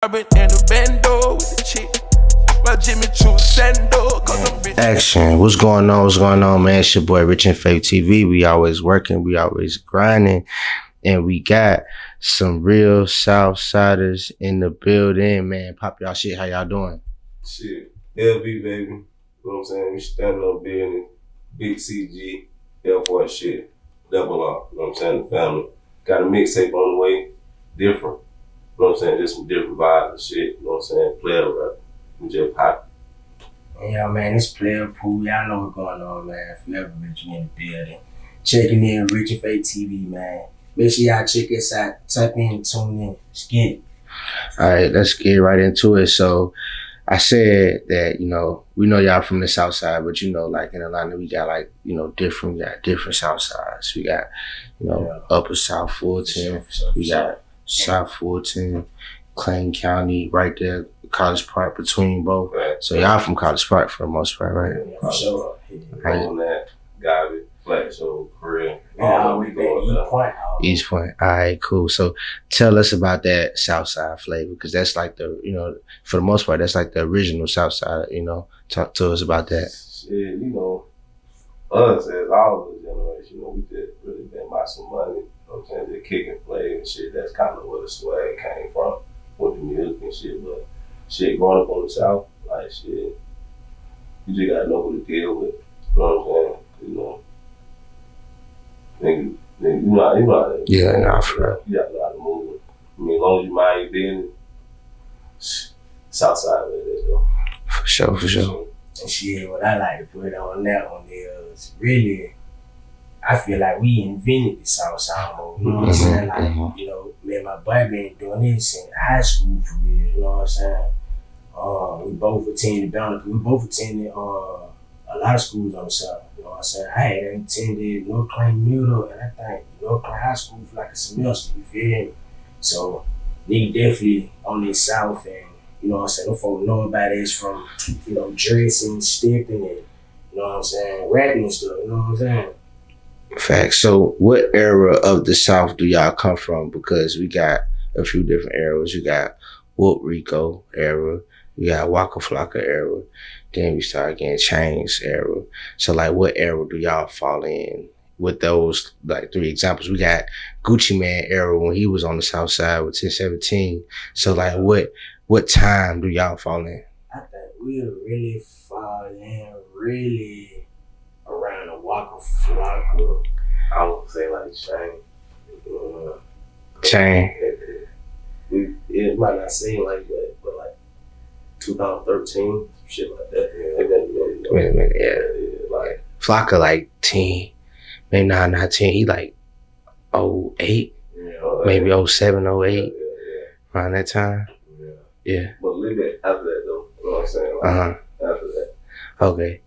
I've been in the bando with the chick. My Jimmy Choo sando, cause I'm rich. Action. What's going on? What's going on, man? It's your boy RichinFaithTV. We always working, we always grinding, and we got some real Southsiders in the building, man. Pop y'all shit. How y'all doing? Shit. LB, baby. You know what I'm saying? We standing up business. Big CG. L4 shit. Double up. You know what I'm saying? The family. Got a mixtape on the way. Different. You know what I'm saying? Just some different vibes and shit. You know what I'm saying? Player rap. We just pop. Yeah, man, it's Playapuu. Y'all know what's going on, man. Forever Richin in the building. Checking in RichinFaithTV, man. Make sure y'all check us out. Type in, tune in. Let's get it. All right, let's get right into it. So I said that, we know y'all from the South Side, but like in Atlanta, we got we got different South Sides. We got, Upper South Fulton. We got South Fulton, Clayton County, right there, College Park between both. Right. So y'all from College Park for the most part, right? Yeah, for sure. Right. On that. Garbage. Flat show. Career. We got East Point. All right, cool. So tell us about that South Side flavor, because that's like the, for the most part, that's like the original South Side, Talk to us about that. Shit, us as all of the generation, we just really been by some money. You know what I'm saying? Just kick and play and shit. That's kind of where the swag came from with the music and shit. But shit, growing up on the South, like shit, you just gotta know who to deal with. You know what I'm saying? Nigga, you know how to Yeah, nah, for real. You gotta know how to move. I mean, as long as you mind your business, Southside with it though. For sure. And shit, what I like to put on that one is really, I feel like we invented the South Side mode. You know what I'm saying? Like, me and my boy been doing this in high school for real. You know what I'm saying? We both attended a lot of schools on the South. You know what I'm saying? I had attended North Claim Middle and I think North Claim High School for like a semester. You feel me? So nigga definitely on the South, and you know what I'm saying? Them folk know about us from dressing, stepping, and you know what I'm saying, rapping and stuff. You know what I'm saying? Facts. So what era of the South do y'all come from? Because we got a few different eras. We got Whoop Rico era. We got Waka Flocka era. Then we started getting Chains era. So what era do y'all fall in with those three examples? We got Gucci Man era when he was on the South Side with 1017. So what time do y'all fall in? I think we'll really fall in really around the Waka Flocka. I would say like Chain. It might not seem like that, but like 2013, shit like that. Wait a minute, yeah. Like Flocka 10, maybe not 10. He 08, maybe 07, 08, around that time. Yeah. But a little bit after that though, you know what I'm saying? After that. Okay.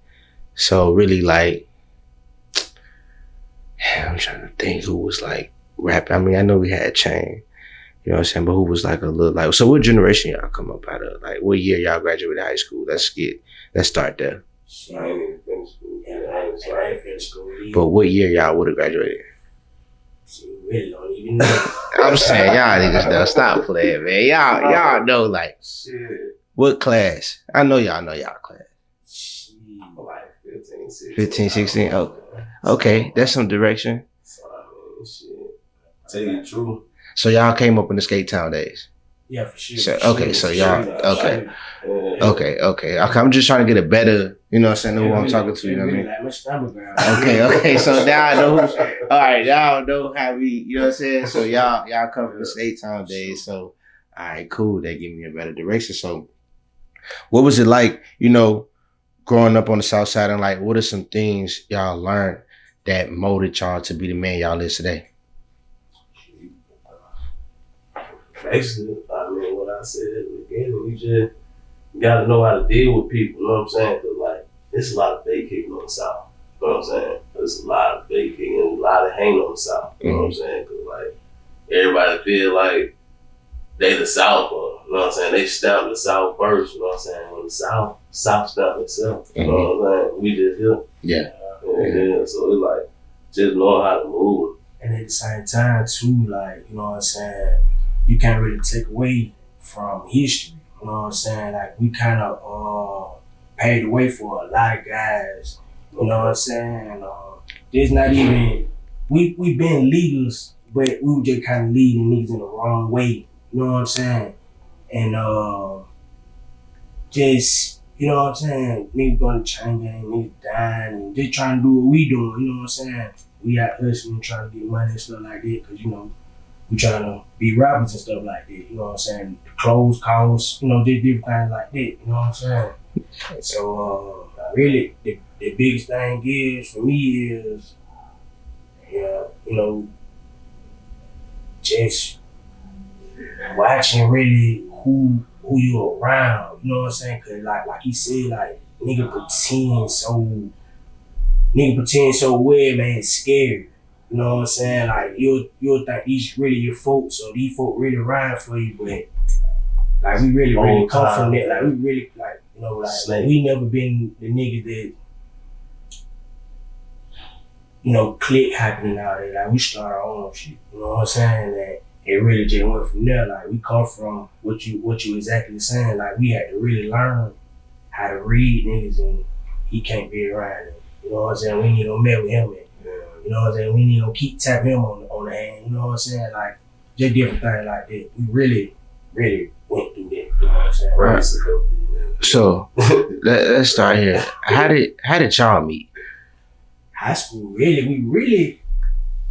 So really I'm trying to think who was rapping. I mean, I know we had Chain, you know what I'm saying, but who was a little so what generation y'all come up out of? What year y'all graduated high school? Let's start there. I ain't even finished school. I ain't finished school either. But what year y'all would have graduated? Shit, we really don't even know. I'm saying y'all niggas know. Stop playing, man. Y'all know shit. What class? I know y'all class. Shit. Like 15, 16. 15, 16. Oh, okay. That's some direction. So I mean, shit. Tell you the truth. So y'all came up in the Skate Town days. Yeah, for sure. So, for okay, sure, so for y'all, sure. okay. Yeah. Okay. I'm just trying to get a better, you know what I'm saying, know who I'm talking to, you know what I mean? Like my stomach ground. Okay. So now I know all right, now I know how we, you know what I'm saying? So y'all come from the Skate Town days. So, all right, cool. They give me a better direction. So what was it like, growing up on the South Side, and what are some things y'all learned that molded y'all to be the man y'all is today? Basically, I mean, what I said at the beginning, you just gotta know how to deal with people, you know what I'm saying? Cause it's a lot of fake kicking on the South, you know what I'm saying? There's a lot of fake kicking and a lot of hang on the South, you know what I'm saying? Cause everybody feel like they the South, or, you know what I'm saying? They stamp the South first, you know what I'm saying? When the South stamp itself, you know what I'm saying? We just here. Yeah. So it's just know how to move. And at the same time too, you know what I'm saying, you can't really take away from history. You know what I'm saying? Like we kind of paved the way for a lot of guys. You know what I'm saying? There's not even we been leaders, but we were just kind of leading niggas in the wrong way. You know what I'm saying? And just, you know what I'm saying? Niggas going to chain gang, niggas dying, and just trying to do what we doing. You know what I'm saying? We out hustling, trying to get money and stuff like that, because, you know, we trying to be rappers and stuff like that. You know what I'm saying? The clothes costs, you know, just different things like that. You know what I'm saying? So, really, the biggest thing is, for me, is, yeah, you know, just watching really who you around, you know what I'm saying? Cause like he said, like nigga pretend so weird, man, it's scary. You know what I'm saying? Like you'll think these really your folks, so these folk really ride for you, but like we really come from that. Like we really like, you know, like we never been the nigga that, you know, click happening out there. Like we start our own shit. You know what I'm saying? That it really just went from there. Like we come from what you exactly saying. Like we had to really learn how to read niggas, and he can't be around it. You know what I'm saying? We need to mess with him. And, you know what I'm saying? We need to keep tapping him on the hand. You know what I'm saying? Like just different things like that. We really went through that. You know what I'm saying? Right. So let's start here. How did y'all meet? High school, really,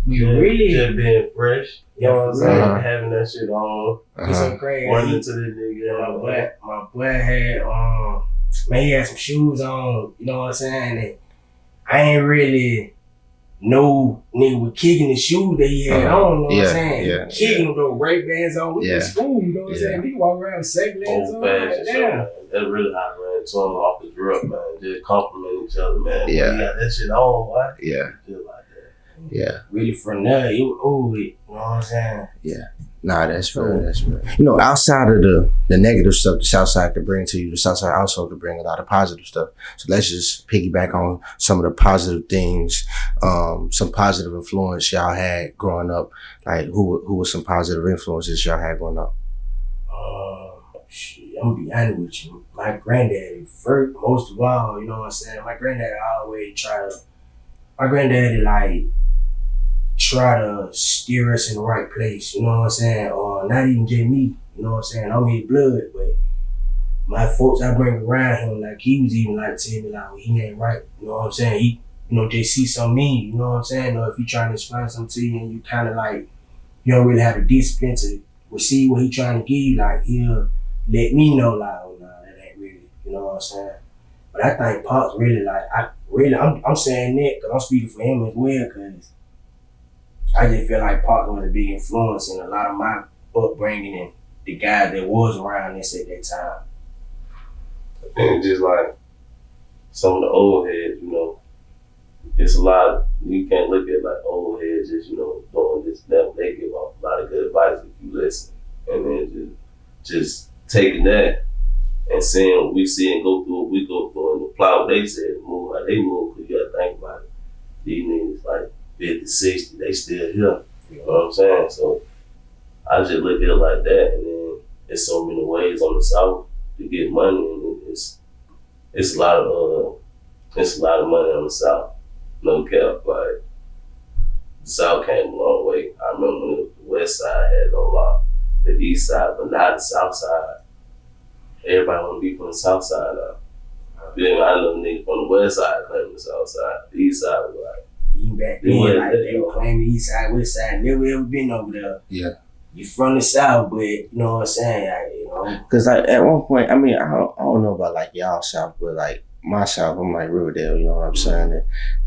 we really just being fresh. You know what I'm saying? Having that shit on. It's so crazy. Running to the nigga. My boy had man, he had some shoes on, you know what I'm saying? And I ain't really know nigga was kicking the shoes that he had on, you know what I'm saying? Yeah. Kicking with those Ray-Bans on with the school, you know what I'm saying? He walk around with Seglands on. That's really how I ran to him off the drip, man. Just compliment each other, man. Yeah. We got that shit on, boy. Yeah. Just like that. Yeah. Really from there, it was over with, you know what I'm saying? Yeah. Nah, that's real. That's real. You know, outside of the negative stuff the South Side could bring to you, the South Side also could bring a lot of positive stuff. So let's just piggyback on some of the positive things, some positive influence y'all had growing up. Like who was some positive influences y'all had growing up? Shit, I'm gonna be honest with you. My granddaddy, first, most of all, you know what I'm saying? My granddaddy try to steer us in the right place, you know what I'm saying? Not even just me, you know what I'm saying? I'm his blood, but my folks I bring around him, like he was even like telling me like, well, he ain't right, you know what I'm saying? He, you know, just see something in you, you know what I'm saying? Or if you trying to explain something to you and you kind of like, you don't really have the discipline to receive what he trying to give you, like he'll let me know like, oh no, that ain't really, you know what I'm saying? But I think Pop's really like, I'm saying that because I'm speaking for him as well, because I just feel like Pop was a big influence in a lot of my upbringing and the guys that was around us at that time. And just like some of the old heads, you know, it's a lot of, you can't look at like old heads just, you know, doing this, that. They give off a lot of good advice if you listen. And then just taking that and seeing what we see and go through what we go through and apply what they said, move how they move, because you gotta think about it. These niggas like 50, 60, they still here. You know what I'm saying? So I just look at it like that, and then there's so many ways on the South to get money, and it's a lot of money on the South. No cap, like the South came a long way. I remember when the West Side had no law, the East Side, but now the South Side. Everybody want to be from the South Side now. I know niggas from the West Side claiming the South Side. The East Side was like, even back then, like they were claiming the East Side, West Side, never ever been over there. Yeah. You from the South, but you know what I'm saying? Like, you know. Because like at one point, I mean, I don't know about like y'all South, but like my South, I'm like Riverdale, you know what I'm saying?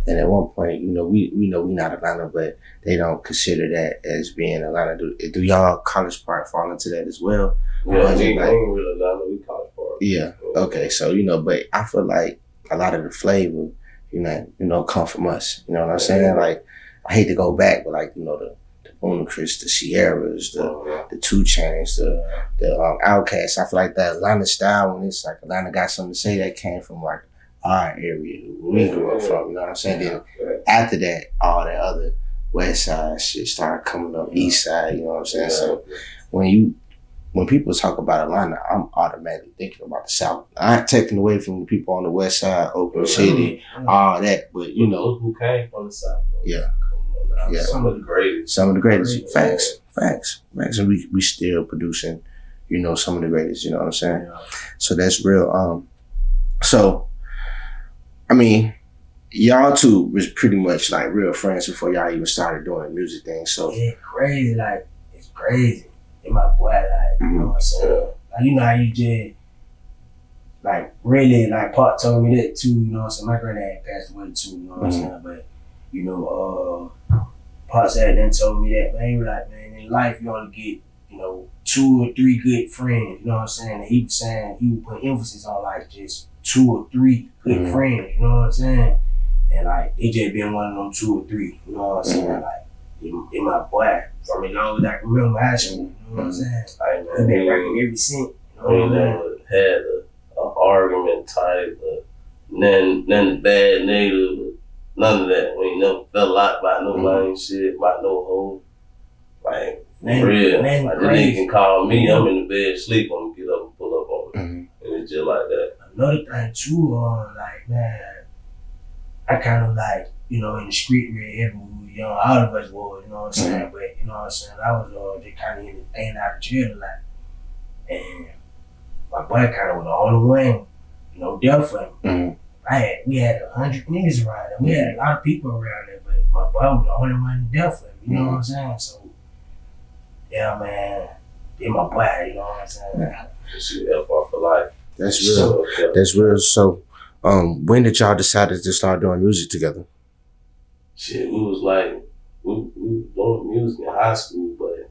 And at one point, you know, we know we not Atlanta, but they don't consider that as being Atlanta. Do y'all College Park fall into that as well? Yeah, we ain't really Atlanta, we College Park. Yeah. Okay. So, you know, but I feel like a lot of the flavor, you know, come from us. You know what I'm saying? Like, I hate to go back, but like, you know, the Chris, the Sierras, the 2 Chainz, the Outkast. I feel like that Atlanta style, when it's like Atlanta got something to say, that came from like our area where we grew up from. You know what I'm saying? Then after that, all that other West Side shit started coming up, East Side. You know what I'm saying? So when when people talk about Atlanta, I'm automatically thinking about the South. I ain't taking away from the people on the West Side, Oakland City, all that, but you know, who came from the South. Though. Yeah. Yeah. Some of the greatest. Some of the greatest. Facts. And we still producing, you know, some of the greatest. You know what I'm saying? Yeah. So that's real. So, I mean, y'all two was pretty much like real friends before y'all even started doing the music thing. So it's crazy. Like it's crazy. And my boy, like you know what I'm saying. Like you know how you just like really like Pop told me that too. You know what I'm saying. My granddad passed away too. You know what I'm saying. But you know, Pop said then told me that, man, he was like, man, in life you only get, you know, 2 or 3 good friends, you know what I'm saying? And he was saying he would put emphasis on like just 2 or 3 good friends, you know what I'm saying? And like they just been one of them 2 or 3, you know what I'm saying? Like in my boy, from as long as I can remember high school, you know what I'm saying? He been working every cent, you know what I mean? Had an argument type, nothing bad, negative. None of that. We ain't never felt out by no lame shit, by no hoe. Like, for real. Like, the nigga can call me, I'm in the bed, sleep, I'm gonna get up and pull up on him. And it's just like that. Another thing too, like, man, I kind of like, you know, in the street real heavy when we were young, all of us were, you know what I'm saying? But, you know what I'm saying, I was just kind of in the thing out of jail a lot. And my boy kind of was the only one, you know, there for him. We had 100 niggas around there. We had a lot of people around there, but my boy was the only one there for him. You know what I'm saying? So, yeah, man, they my boy. You know what I'm saying? Shit, FR for life. That's real. That's real. So, when did y'all decide to start doing music together? Shit, we was like, we doing music in high school, but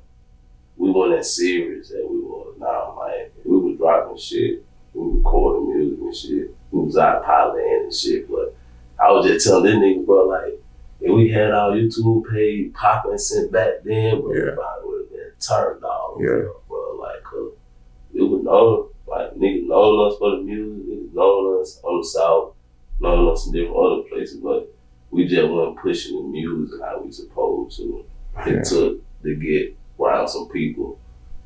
we weren't that serious that we were now. Like, we was dropping shit, we recording music and shit. We was out piloting and shit, but I was just telling this nigga, bro, like, if we had our YouTube page popping since back then, bro, we probably would have been turned off, bro. Like, cause it was known, like, niggas known us for the music, niggas known us on the South, known us in different other places, but we just weren't pushing the music how we supposed to. It took to get around some people,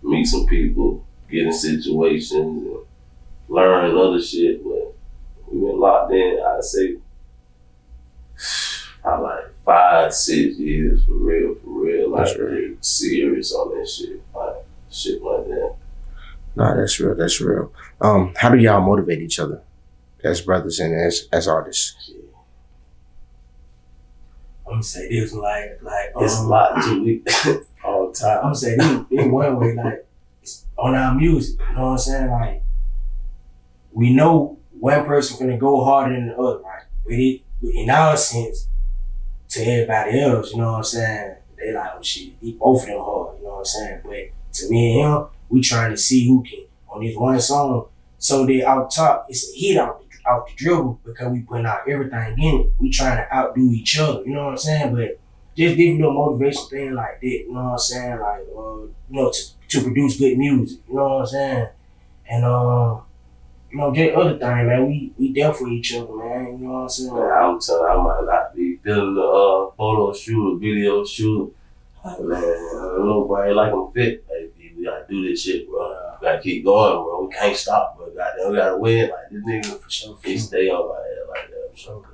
meet some people, get in situations, and learn other shit, but we been locked in, I'd say, probably like 5-6 years for real. Like, really serious on that shit, like, shit like that. Nah, that's real. How do y'all motivate each other as brothers and as artists? I'm gonna say this, like it's a lot to me all the time. I'm gonna say this in one way, like, it's on our music, you know what I'm saying? Like, we know one person gonna go harder than the other, right? But in our sense, to everybody else, you know what I'm saying? They like, oh shit, he both of them hard, you know what I'm saying? But to me and him, we trying to see who can, on this one song, so they out top, it's a hit out the dribble because we putting out everything in it. We trying to outdo each other, you know what I'm saying? But just give a little motivation thing like that, you know what I'm saying? Like, you know, to produce good music, you know what I'm saying? And, you know, just other thing, man, we there for each other, man, you know what I'm saying? Man, I'm telling you, I might not be feeling the photo shoot, video shoot. Like, man, I don't know, bro, like I'm fit. Hey, we gotta do this shit, bro. We gotta keep going, bro. We can't stop, bro. Goddamn, we gotta win. Like, this nigga, for sure, he stay on my head like that, for sure.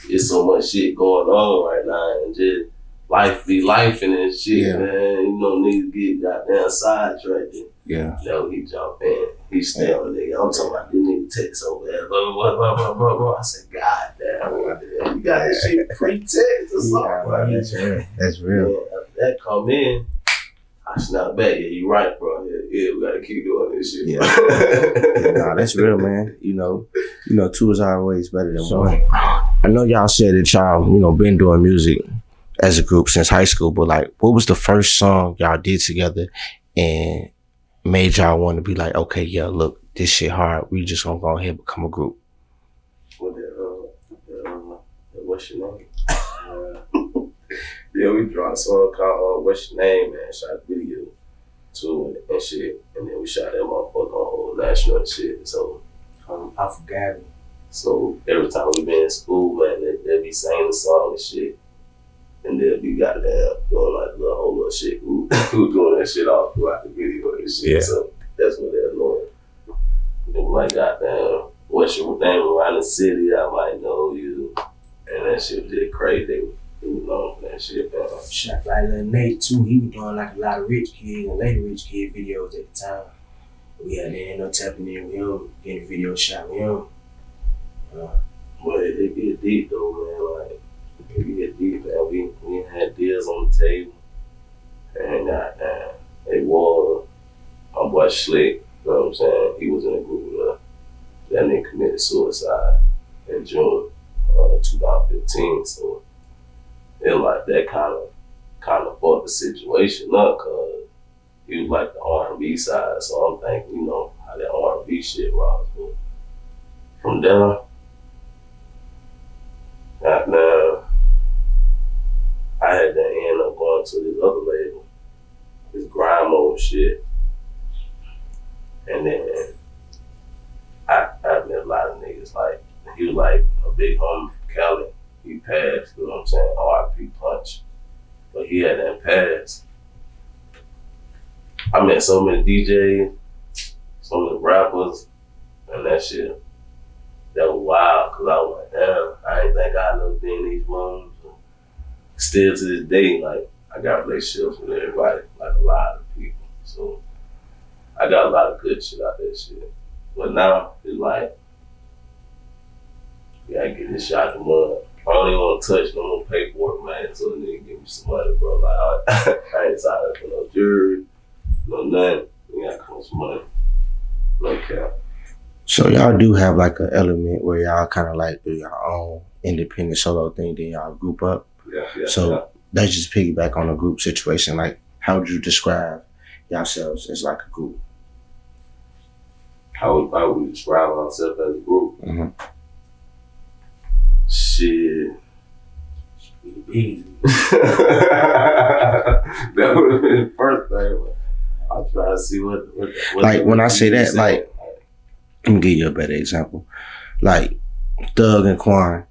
It's so much shit going on right now, and just life be lifing and shit, man. You know, niggas get goddamn sidetracked. Yeah. Yo, he jump in. He stay on the nigga. I'm talking about this nigga text over there. Blah. I said, God damn, you got this shit pre-text or something, bro. That's real. Yeah, that come in, I snap back. Yeah, you right, bro. Yeah, we gotta keep doing this shit. Nah, that's real, man. You know, 2 is always better than 1. I know y'all said that y'all, you know, been doing music as a group since high school, but like, what was the first song y'all did together and made y'all want to be like, okay, yeah, look, this shit hard. We just gonna go ahead and become a group. What's your name? Yeah, we dropped a song called What's Your Name, man. Shot a video to it and shit. And then we shot that motherfucker on national and shit. So, I forgot it. So every time we been in school, man, they'll be singing the song and shit. And they'll be got there doing like the whole little shit. Who doing that shit all throughout the video and shit. Yeah. So that's what they're doing. They were like, goddamn, what's your name around the city? I might know you. And that shit was just crazy. They was known for that shit, man. Shot like Lil Nate too. He was doing like a lot of rich kid and later rich kid videos at the time. We had to end up tapping in with him, getting a video shot with him. But it get deep though, man. Like, it get deep, man. We had deals on the table. And goddamn, it was my boy Slick, you know what I'm saying? He was in a group with us. That nigga committed suicide in June 2015. So it like that kind of fucked the situation up, cause he was like the R&B side. So I'm thinking, you know, how that R&B shit rocks. But from there, goddamn, I had to end up going to this other label, this grime mode shit. And then I met a lot of niggas, like, he was like a big homie from Cali. He passed, you know what I'm saying, R.I.P. Punch. But he had that pass. I met so many DJs, so many rappers, and that shit, that was wild, cause I was like, damn, I ain't think I'd never been in these rooms. Still to this day, like, I got relationships with everybody, like a lot of people. So I got a lot of good shit out of that shit. But now, it's like, you gotta get this shot in the mud. I don't even want to touch no more paperwork, man, so the nigga give me some money, bro. Like, I ain't signed up for no jury, no nothing. We gotta come with some money. No cap. So y'all do have like an element where y'all kind of like do your own independent solo thing, then y'all group up. Yeah. So let's just piggyback on a group situation. Like, how would you describe yourselves as like a group? How would we describe ourselves as a group? Mm-hmm. Shit. Big. That would have been the first thing. I'll try to see what like when I say that, say. like, let me give you a better example. Like Thug and Quan,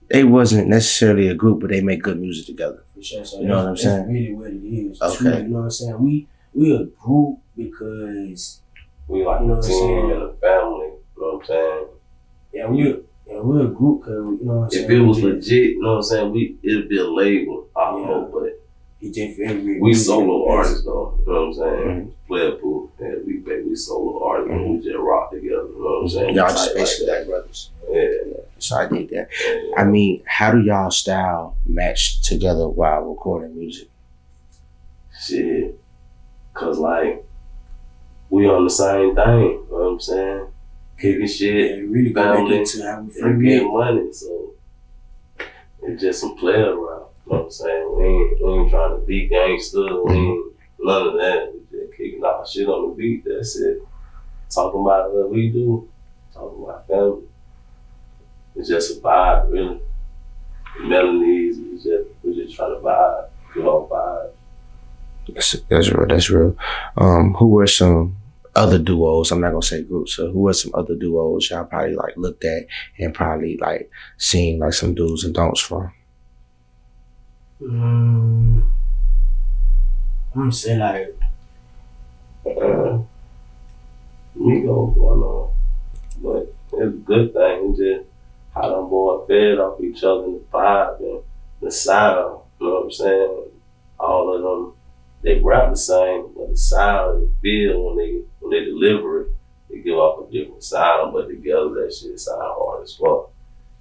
they wasn't necessarily a group, but they make good music together. For sure. So you know what I'm saying? That's really what it is. Okay. Too, you know what I'm saying? We a group because we like, you know, a team and a family. You know what I'm saying? Yeah, we're a group because, you know what I'm saying? If it was legit, you know what I'm saying, it'd be a label, I don't know, but it just for every we solo artists though, you know what I'm saying? Mm-hmm. Playapuu and Lvbabii, we solo artists, and we just rock together, you know what I'm saying? Y'all just basically like brothers. Yeah. So I did that. I mean, how do y'all style match together while recording music? Shit, cause like, we on the same thing, you know what I'm saying? Kicking shit, it really family, into how we and getting money, so it's just some player around, you know what I'm saying? We ain't trying to be gangster, we ain't none of that. We just kicking our shit on the beat, that's it. Talking about what we do, talking about family. It's just a vibe, really. The melodies, we just trying to vibe, good old vibe. That's real. Who were some other duos? I'm not gonna say groups. So who were some other duos y'all probably like looked at and probably like seen like some do's and don'ts from? I'm gonna say like Migos going on, but it's a good thing. It's just how them boys fed off each other in the vibe and the sound. You know what I'm saying? All of them, they rap the same, but the sound and the feel when they deliver it, they give off a different sound. But together, that shit sound hard as fuck.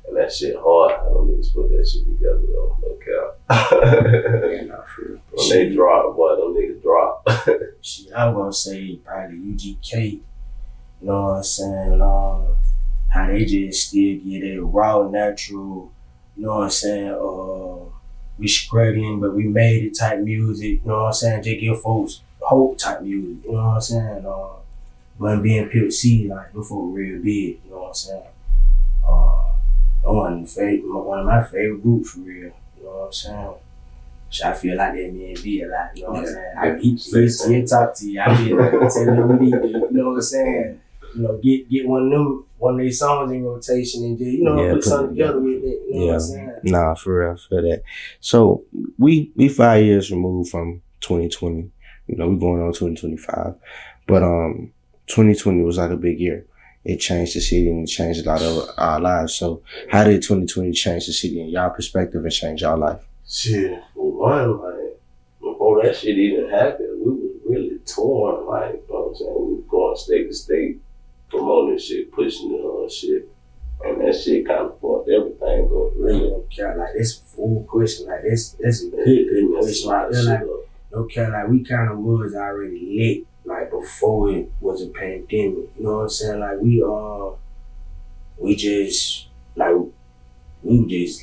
And that shit hard. I don't niggas put that shit together though. No cap. Yeah, not for real. When they drop, boy, them niggas drop. shit, I'm gonna say probably UGK. You know what I'm saying? How they just still get it raw, natural. You know what I'm saying? We struggling, but we made it type music. You know what I'm saying? Just give folks hope type music. You know what I'm saying? But being Pimp C, like, them folk real big. You know what I'm saying? One of my favorite groups for real. You know what I'm saying? So I feel like that me and B a lot. You know what I'm saying? He'll talk to you. I feel like telling him we need to, you know what I'm saying? You know, get one of them one of their songs in rotation and just, put something together with it. You know what I'm saying? Nah, for real, I feel that. So we 5 years removed from 2020. You know, we're going on 2025. But 2020 was like a big year. It changed the city and it changed a lot of our lives. So how did 2020 change the city in y'all perspective and change y'all life? Shit, for one, like, before that shit even happened, we was really torn, like, you know what I'm saying? We was going state to state, promoting shit, pushing the shit. And that shit kind of fucked everything up, really. Don't care, like, it's a full question. Like, that's a good question. Like, no care, like, we kind of was already lit, like, before it was a pandemic. You know what I'm saying? Like, we just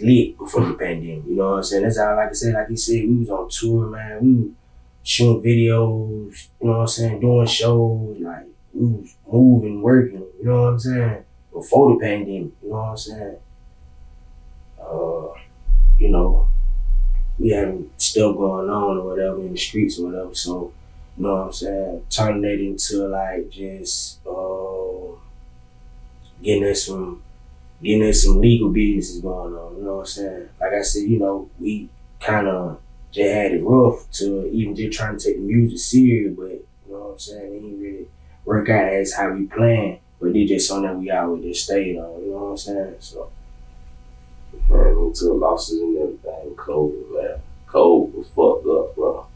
lit before the pandemic. You know what I'm saying? That's how, like I said, like he said, we was on tour, man. We was shooting videos, you know what I'm saying, doing shows, like, we was moving, working, you know what I'm saying? Before the pandemic, you know what I'm saying? You know, we had stuff going on or whatever in the streets or whatever, so, you know what I'm saying, turning that into like just getting us some legal businesses going on, you know what I'm saying? Like I said, you know, we kind of just had it rough to even just trying to take the music serious, but you know what I'm saying, it didn't really work out as how we planned. But it's just something that we always just stayed on, you know what I'm saying? So, man, into losses and everything, COVID, man. COVID was fucked up, bro.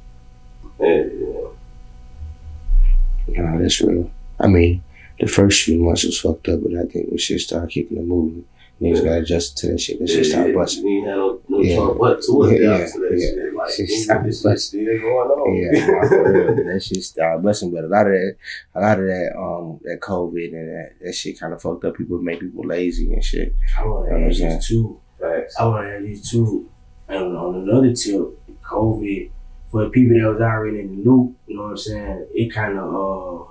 Yeah. Nah, that's real. I mean, the first few months was fucked up, but I think we should start kicking the movement. Niggas got adjusted to that shit. That shit started busting. We ain't had no choice but to adapt to that shit. Like, this shit still going on. Yeah, for real. That shit started busting. But a lot of that COVID and that shit kind of fucked up people, made people lazy and shit. I want to add these two. Facts. I want to add these two. And on another tip, COVID, for the people that was already in the loop, you know what I'm saying, it kind of,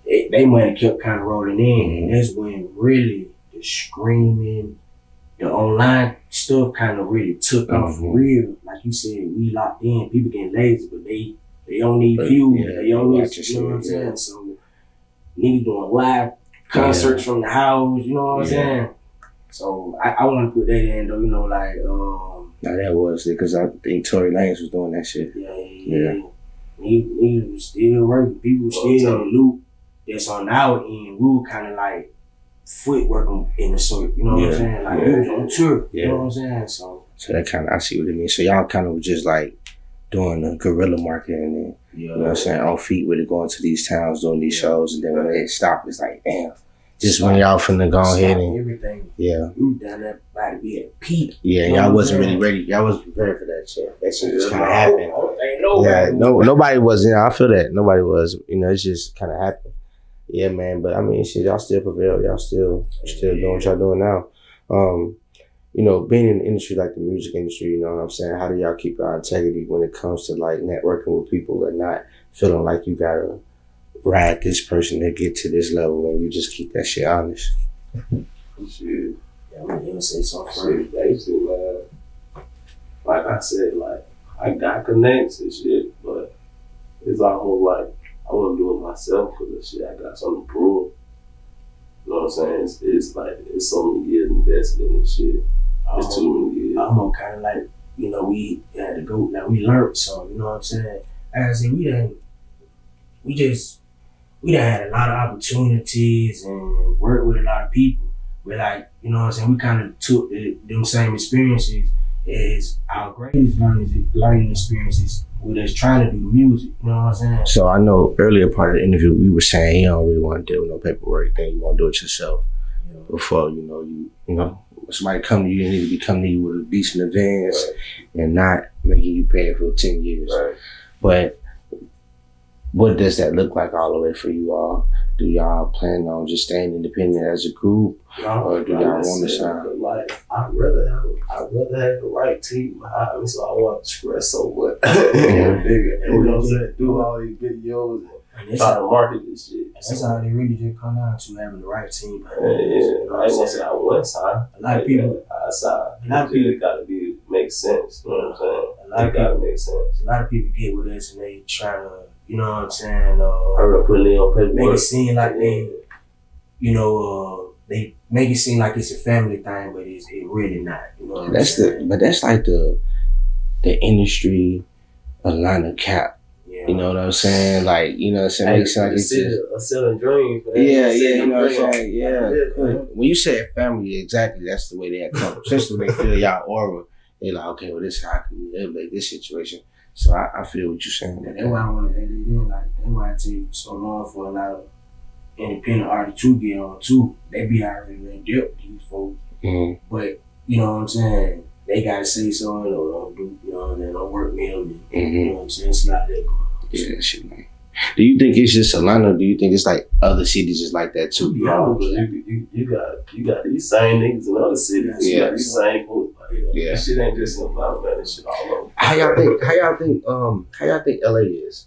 they might have kept kind of rolling in. And that's when really the screaming, the online stuff kind of really took off for real. Like you said, we locked in, people getting lazy, but they don't need views. Yeah, they don't need, you know what I'm saying? So niggas doing live concerts from the house, you know what I'm saying? So I want to put that in though, you know, like Now that was it, because I think Tory Lanez was doing that shit. Yeah. Niggas was still working. People was still in the loop. That's on our end. We were kind of like footwork in the sort, you know what I'm saying? Like we was on tour, you know what I'm saying? So that kind of, I see what it means. So y'all kind of just like doing the guerrilla marketing and you know what I'm saying, on feet with it, going to these towns, doing these shows, and then when they stop, it's like, damn. Just when y'all finna go ahead and everything. Yeah. We was down there about to be at peak. Yeah, y'all wasn't really ready. Y'all wasn't prepared for that shit. That shit just kind of happened. Nobody was. I feel that nobody was. You know, it's just kind of happened. Yeah, man. But I mean, shit, y'all still prevailed. Y'all still doing what y'all doing now. You know, being in an industry like the music industry, you know what I'm saying? How do y'all keep your integrity when it comes to like networking with people and not feeling like you gotta ride this person to get to this level, and you just keep that shit honest? Shit. Yeah, I'm gonna say something. Shit, basically, man. Like I said, like I got connects and shit, but it's almost like I want to do it myself because of shit. I got something to prove. You know what I'm saying? It's like it's so many years invested in this shit. It's too many years. I'm kind of like, you know, we had to go. Like we learned something. You know what I'm saying? Like I said, we done had a lot of opportunities and worked with a lot of people. But like, you know what I'm saying, we kind of took them same experiences as our greatest learning experiences with us trying to do music. You know what I'm saying? So I know earlier part of the interview, we were saying you don't really want to deal with no paperwork thing. You want to do it yourself before, you know, somebody come to you, they need to be coming to you with a decent advance and not making you pay it for 10 years. Right. But what does that look like all the way for you all? Do y'all plan on just staying independent as a group, or do y'all want to sign? Like, I'd rather have the right team behind me, so I want to stress so much. And you know what I'm saying? Do all these videos and try to market this shit. That's how they really just come down to having the right team behind I ain't gonna say I would sign. A lot of people. I sign. A lot of people gotta make sense. You know what I'm saying? A lot of gotta make sense. A lot of people get with us and they try to, you know what I'm saying? Putting it on paper. Make it seem like they, they make it seem like it's a family thing, but it really not. You know what That's I'm saying? that's like the industry Atlanta cap. Yeah. You know what I'm saying? Like, you know what I'm saying? Makes sense. Like it's just, selling dreams, man. yeah, Selling you know what I'm dreams. saying? Yeah. When you said family, exactly, that's the way they come. Especially when they feel y'all aura, they're like, okay, well, this how can we elevate this situation. So I feel what you're saying. That's why I want to edit in. Like, that's why I take so long for a lot of independent artists to get on too. They be already in depth with these folks. Mm-hmm. But, you know what I'm saying? They got to say something or don't do, you know what I'm saying? Don't work me on me. You know what I'm saying? It's a lot of that going on. Yeah, that shit, man. Do you think it's just Atlanta, or do you think it's like other cities is like that too? No, but you got these same niggas in other cities. Yeah. You got these same folks. Yeah. This shit ain't just in Atlanta, man. This shit all over. How y'all think LA is?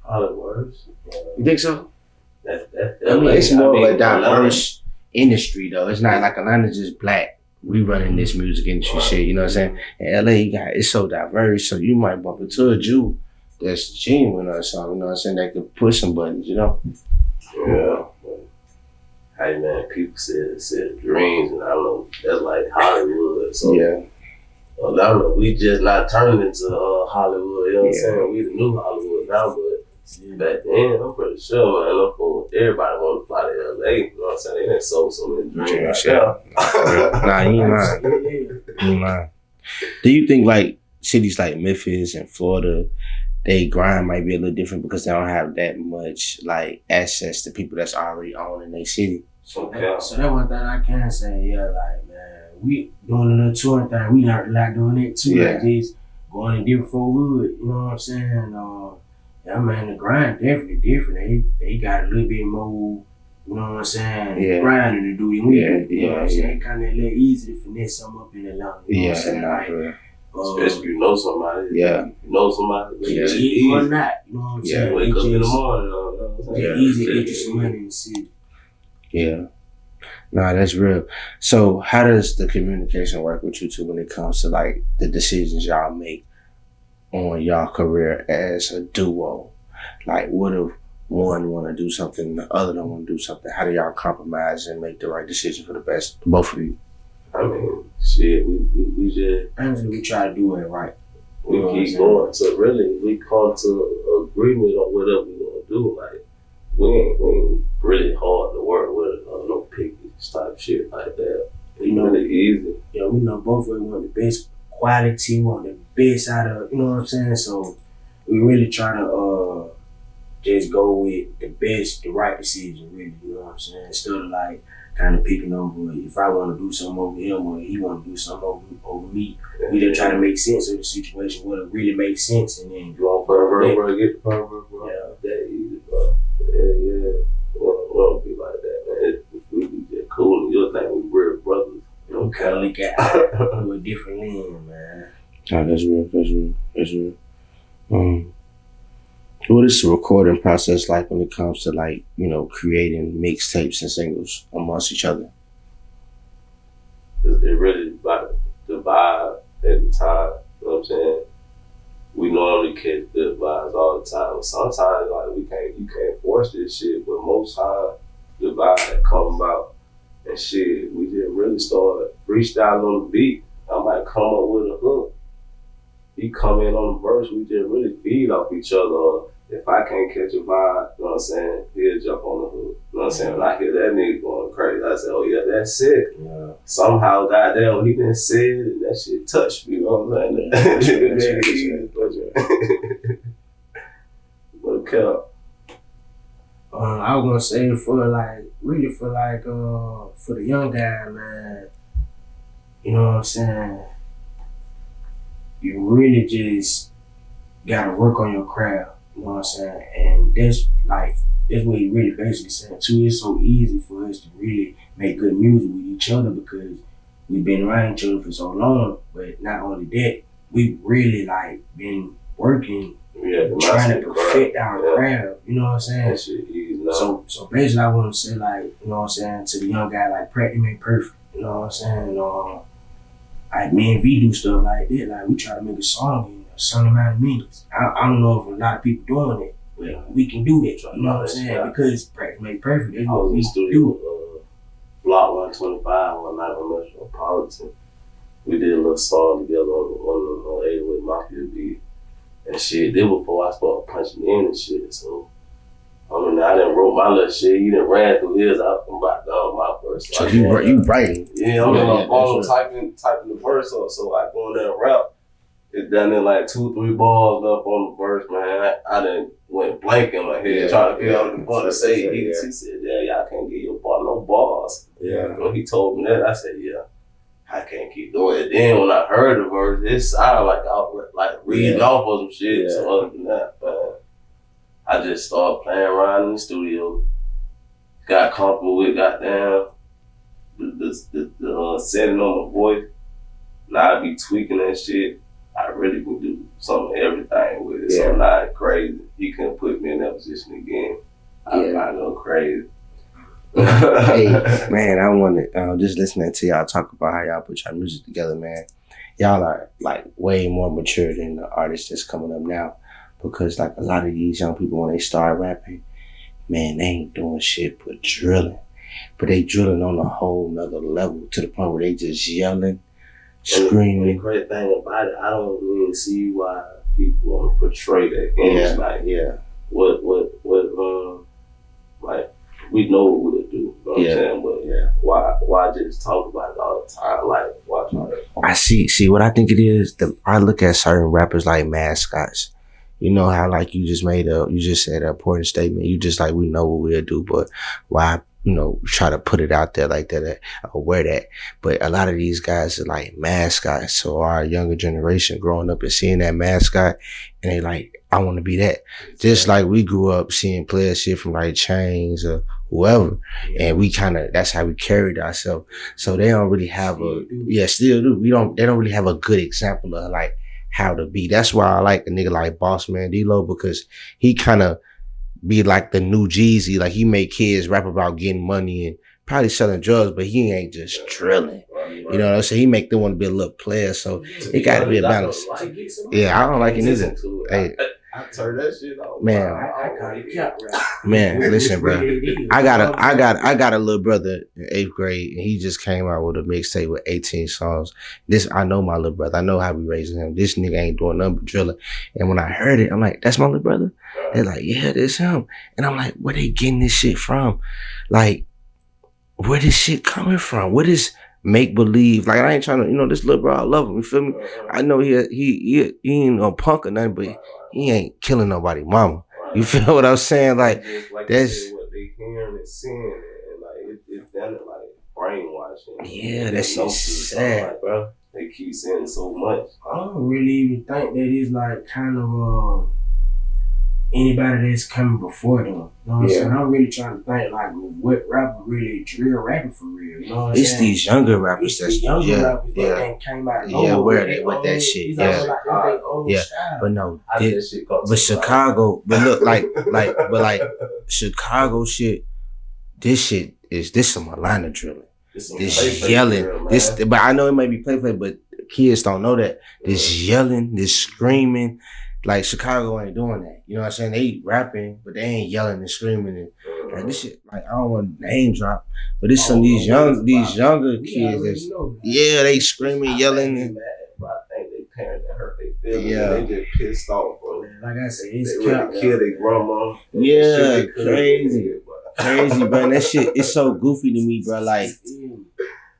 All the words. You think so? That I mean, it's more of a Atlanta. diverse industry though. It's not like Atlanta's just black. We running this music industry shit, you know what I'm saying? And LA it's so diverse, so you might bump into a Jew that's genuine or something, you know what I'm saying? That could push some buttons, you know? Yeah. Hey man, people said dreams, and I don't know, that's like Hollywood. So Yeah. Atlanta, we just not turning into Hollywood, you know what I'm saying? We the new Hollywood now, but back then, I'm pretty sure, man, everybody want to fly to LA, you know what I'm saying? They done sold so many dreams right now. Nah, you ain't lying. Do you think like cities like Memphis and Florida, they grind might be a little different because they don't have that much like access to people that's already owning their city? So that's one thing I can say, yeah, like, man, we doing a little touring thing. We learned a lot doing it too, Yeah. like this, going to different hood, you know what I'm saying? Yeah, man, the grind definitely different. They got a little bit more, you know what I'm saying, Yeah. grinding to do than we do. You know what I'm Yeah. saying? Kind of a little easy to finesse something up in Atlanta. You know what I'm saying? Nah, for real. Especially if you know somebody. Yeah. You know somebody. Yeah. It's Easy or easy. not, you know what I'm Yeah. saying? Wake It up in the just- morning, you know what I'm saying? It's easy to get you some money in the city. Yeah. Nah, that's real. So how does the communication work with you two when it comes to like the decisions y'all make on y'all career as a duo? Like what if one want to do something and the other don't want to do something? How do y'all compromise and make the right decision for the best, both of you? I mean, shit, we just Honestly, we try to do it right. we keep going. So really, we come to agreement on whatever we want to do. Like we ain't really hard to work with, no picky type shit like that. It's really easy. Yeah, we know both of us want the best quality, want the best out of, you know what I'm saying? So we really try to just go with the right decision, really, you know what I'm saying? Instead of like kind of picking over if I want to do something over him or he want to do something over me. We just try to make sense of the situation, what it really makes sense, and then You want pervert, bro? Get the pervert, bro. Yeah. That easy, bro. Yeah. We don't be like that, man. We be just cool, and you'll think we real brothers. You know, kind of look at it through a different lens, man. Oh, that's real. What is the recording process like when it comes to like, you know, creating mixtapes and singles amongst each other? It really about the vibe at the time. You know what I'm saying? We normally catch good vibes all the time. Sometimes like you can't force this shit, but most times the vibe come about and shit, we just really start freestyling on the beat. I might come up with a hook. He come in on the verse, we just really feed off each other. If I can't catch a vibe, you know what I'm saying, he'll jump on the hook. You know what I'm saying? When I hear that nigga going crazy, I say, oh yeah, that's it. Yeah. Somehow, goddamn, he didn't say it, and that shit touched me, you know what I'm saying? But I was gonna say for the young guy, man, you know what I'm saying? You really just gotta work on your craft, you know what I'm saying? And that's what he really basically saying too. It's so easy for us to really make good music with each other because we've been around each other for so long. But not only that, we've really been working, trying to perfect our craft, you know what I'm saying? that shit easy now. So basically I want to say you know what I'm saying, to the young guy, practice make perfect, you know what I'm saying? Me and V do stuff like that, we try to make a song in a certain amount of minutes. I don't know if a lot of people doing it, well, we can do that, you know what I'm saying? Right. Because practice make perfect. That's I what was in we the studio do. with Block 125 one night on Metropolitan. We did a little song together on the 808 Mafia beat and shit. Then before I started punching in and shit, so I mean, I done wrote my little shit. He done ran through his. I'm about done my verse. So you writing? Yeah, I'm in my phone typing the verse up. So I go in there and rap. It done in like 2-3 balls up on the verse, man. I done went blank in my head trying to figure out what the fuck to say. He said, yeah, y'all can't get your ball no balls. Yeah. When he told me that, I said, yeah, I can't keep doing it. Then when I heard the verse, it sounded like I was like reading off of some shit. So other than that, I just started playing around in the studio. Got comfortable with goddamn the setting on my voice. Now I be tweaking that shit. I really can do some of everything with it. So I'm not crazy. He couldn't put me in that position again. I'm not go crazy. Hey, man, I want to just listening to y'all talk about how y'all put your music together, man. Y'all are like way more mature than the artists that's coming up now. Because like a lot of these young people, when they start rapping, man, they ain't doing shit but drilling. But they drilling on a whole nother level to the point where they just yelling, screaming. And the great thing about it, I don't really see why people want to portray that image. Like we know what we'll do. You know what I'm saying? But why just talk about it all the time? Like, why try to? I see what I think it is. I look at certain rappers like mascots. You know how like you just said an important statement. You just like, we know what we'll do, but why, try to put it out there like that or wear that. But a lot of these guys are like mascots. So our younger generation growing up and seeing that mascot and they like, I want to be that. Just like we grew up seeing players shit from like Chains or whoever. And we that's how we carried ourselves. So they don't really have still do. They don't really have a good example of like how to be. That's why I like a nigga like Boss Man D-Lo, because he kind of be like the new Jeezy. Like he make kids rap about getting money and probably selling drugs, but he ain't just drilling. You know what I'm saying? He make them want to be a little player, so it got to be a balance. Yeah, I don't like it either. Hey, I turned that shit off. Man, I call it cat rap. Man, listen, bro. I got a little brother in 8th grade, and he just came out with a mixtape with 18 songs. I know my little brother. I know how we raising him. This nigga ain't doing nothing but drilling. And when I heard it, I'm like, that's my little brother? They're like, yeah, that's him. And I'm like, where they getting this shit from? Like, where this shit coming from? What is make believe? Like, I ain't trying to, this little bro, I love him. You feel me? I know he ain't no punk or nothing, but he ain't killing nobody mama. You feel what I'm saying? Like that's what they hearing and seeing, and like it's done it like brainwashing. Yeah, that shit's sad, bro. They keep saying so much. I don't really even think that is like kind of anybody that's coming before them. You know what I'm saying? I'm really trying to think like what rapper really drill rapping for real. You know what I'm saying? It's these younger rappers rappers that came out of nowhere. With that shit. But no, but Chicago, but look like Chicago shit. This some Atlanta drilling. This yelling. But I know it might be play, but kids don't know that. This yelling, this screaming. Like Chicago ain't doing that. You know what I'm saying? They rapping, but they ain't yelling and screaming and like this shit. Like I don't want to name drop, but it's some these younger kids that's they screaming, yelling. And, I think they parents that hurt their feelings. They just pissed off, bro. Like I said, it's they really kill their grandma. Crazy, bro. That shit it's so goofy to me, bro. Like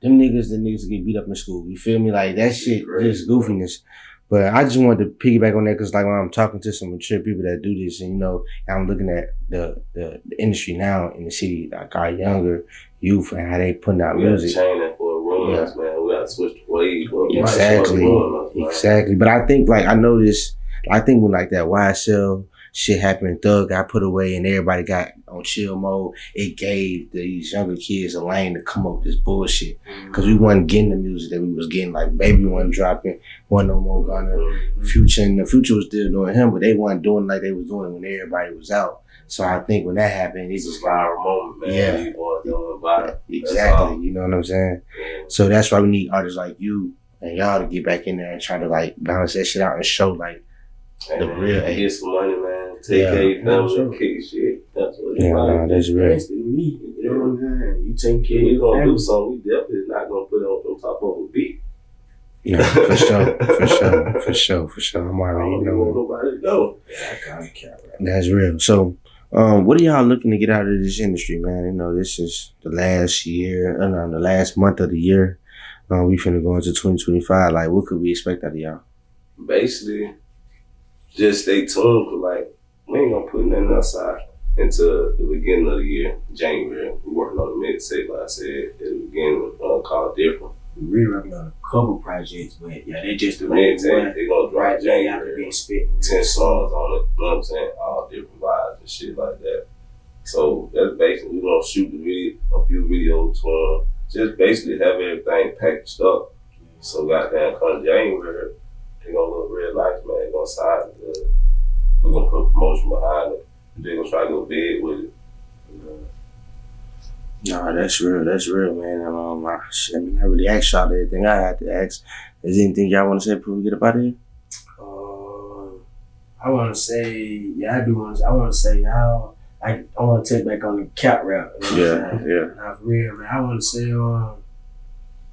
them niggas, that get beat up in school. You feel me? Like that shit, just goofiness. But I just wanted to piggyback on that because, like, when I'm talking to some mature people that do this, and I'm looking at the industry now in the city, like our younger youth and how they putting out music. We gotta change that for a runs, man. We gotta switch the ways. Exactly. But I think, like, I noticed. I think when like that YSL shit happened, Thug got put away, and everybody got on chill mode. It gave these younger kids a lane to come up with this bullshit because we wasn't getting the music that we was getting. Like Baby wasn't dropping, wasn't no more Gunna, Future, and the Future was still doing him, but they wasn't doing like they was doing when everybody was out. So I think when that happened, it's just viral moment, man. Exactly. You know what I'm saying? So that's why we need artists like you and y'all to get back in there and try to like balance that shit out and show like the real. Get some money, man. take care of your family, kick shit. That's what it's like. That's real. That's the me. You know what I'm saying? You take care of We your gonna family. do something. We definitely not gonna put it on top of a beat. Yeah, for sure. I'm already You want nobody to know. Yeah, I kind of care. That's real. So, what are y'all looking to get out of this industry, man? You know, this is the last year, the last month of the year. We finna go into 2025. Like, what could we expect out of y'all? Basically, just stay tuned. Cause like we ain't gonna put nothing outside until the beginning of the year, January. We working on the mixtape, like I said at the beginning, called Different. We really working on a couple projects, but yeah, they just the Mixtape, they gonna drop January. After January. being spitting 10 songs on it, you know what I'm saying? All different vibes and shit like that. So that's basically, we're gonna shoot a few videos to them. Just basically have everything packaged up. So goddamn come January, they gonna look real nice, man. They gonna sign it. We're gonna put promotion behind it. They gonna try to go big with it. No, that's real, man. I really asked y'all everything I had to ask. Is there anything y'all want to say before we get up out of here? I want to say, yeah, I do want to. I want to say how I want to take back on the cat rap. You know what I'm saying? Nah, for real, man. I want to say,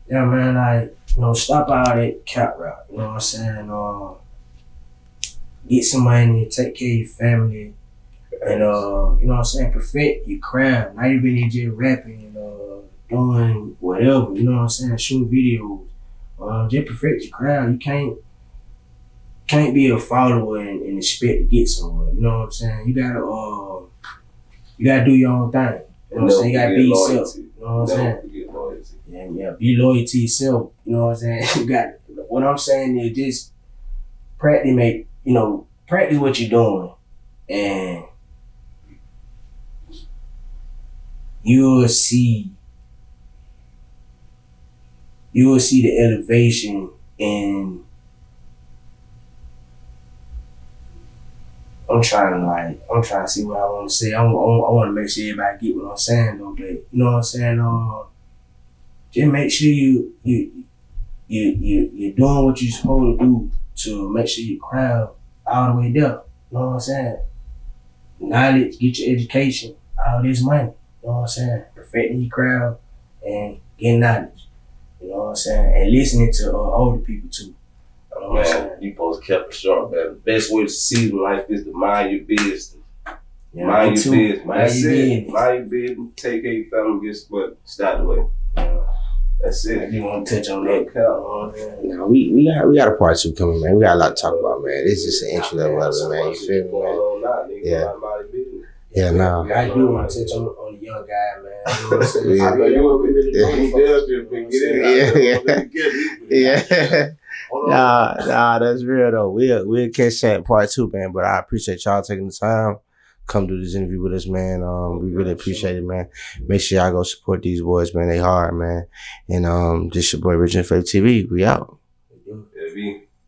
yeah, man, like, you know, stop all that cat rap. You know what I'm saying? Get some money, take care of your family, and you know what I'm saying, perfect your craft. Not even just rapping and doing whatever. You know what I'm saying? Shooting videos. Just perfect your craft. You can't be a follower and expect to get somewhere. You know what I'm saying? You gotta do your own thing. You know what I'm saying? You gotta be yourself. You know what I'm saying? Yeah, be loyal to yourself. You know what I'm saying? You got what I'm saying is just practice what you're doing, and you'll see the elevation in. I'm trying to see what I want to say. I want to make sure everybody get what I'm saying though. But you know what I'm saying? Just make sure you're doing what you're supposed to do to make sure your crowd all the way there. You know what I'm saying? Knowledge, get your education, all this money. You know what I'm saying? Perfecting your crowd and getting knowledge. You know what I'm saying? And listening to older people too. Man, you supposed to keep it short, man. The best way to succeed in life is to mind your business. Yeah, mind your business. Mind your business. Mind your business. Take care of your family, get but start the way. That's it. You want to touch on that? No, we got a part 2 coming, man. We got a lot to talk about, man. This is just an entry level of it, man. You feel me, man? Yeah. Yeah, no. I do want to touch on the young guy, man. You know what I'm saying? Nah, that's real though. We'll catch that in part 2, man. But I appreciate y'all taking the time, come do this interview with us, man. We really appreciate it, man. Make sure y'all go support these boys, man. They hard, man. And this your boy RichinFaithTV. We out.